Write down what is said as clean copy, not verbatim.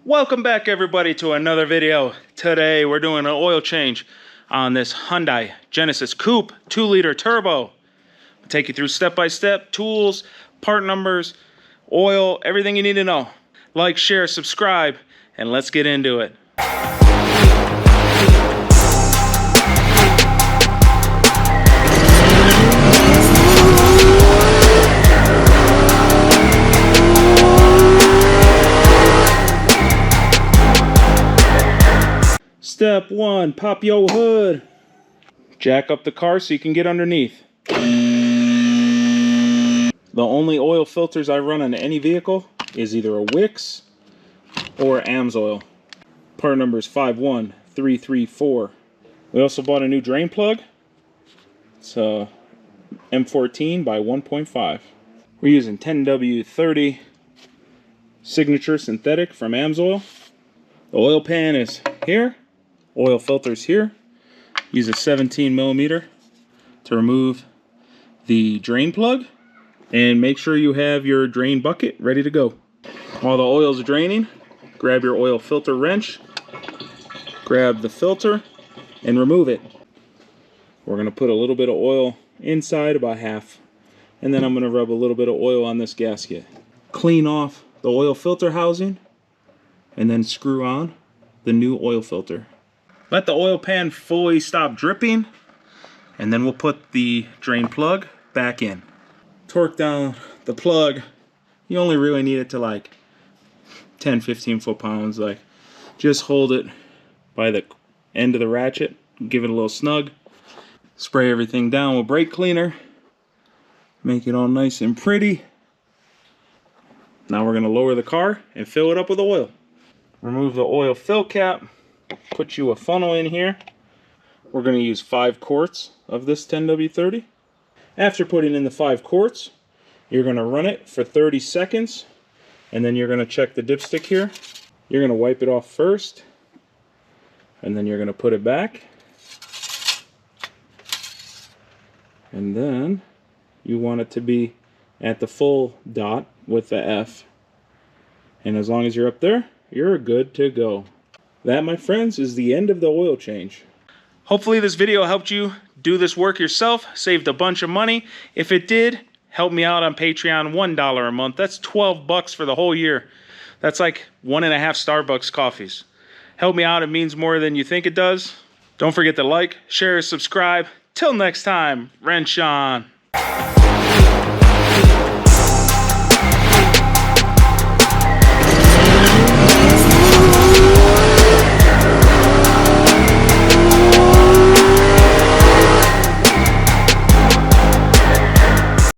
Welcome back everybody to another video. Today we're doing an oil change on this Hyundai Genesis Coupe 2-liter turbo. I'll take you through step by step, tools, part numbers, oil, everything you need to know. Like, share, subscribe, and let's get into it. Step 1, pop your hood. Jack up the car so you can get underneath. The only oil filters I run on any vehicle is either a Wix or Amsoil. Part number is 51334. We also bought a new drain plug. It's a M14 by 1.5. We're using 10W30 Signature Synthetic from Amsoil. The oil pan is here. Oil filters here. Use a 17mm to remove the drain plug, and make sure you have your drain bucket ready to go. While the oil is draining, grab your oil filter wrench, grab the filter, and remove it. We're going to put a little bit of oil inside, about half, and then I'm going to rub a little bit of oil on this gasket. Clean off the oil filter housing, and then screw on the new oil filter. Let the oil pan fully stop dripping, and then we'll put the drain plug back in. Torque down the plug. You only really need it to like 10-15 foot-pounds. Like, just hold it by the end of the ratchet, give it a little snug. Spray everything down with brake cleaner. Make it all nice and pretty. Now we're going to lower the car and fill it up with oil. Remove the oil fill cap. Put you a funnel in here. We're going to use 5 quarts of this 10W30. After putting in the 5 quarts, you're going to run it for 30 seconds, and then you're going to check the dipstick here. You're going to wipe it off first, and then you're going to put it back, and then you want it to be at the full dot with the F, and as long as you're up there, you're good to go. That, my friends, is the end of the oil change. Hopefully this video helped you do this work yourself, saved a bunch of money. If it did, help me out on Patreon, $1 a month. That's 12 bucks for the whole year. That's like 1.5 Starbucks coffees. Help me out, it means more than you think it does. Don't forget to like, share, subscribe. Till next time, wrench on.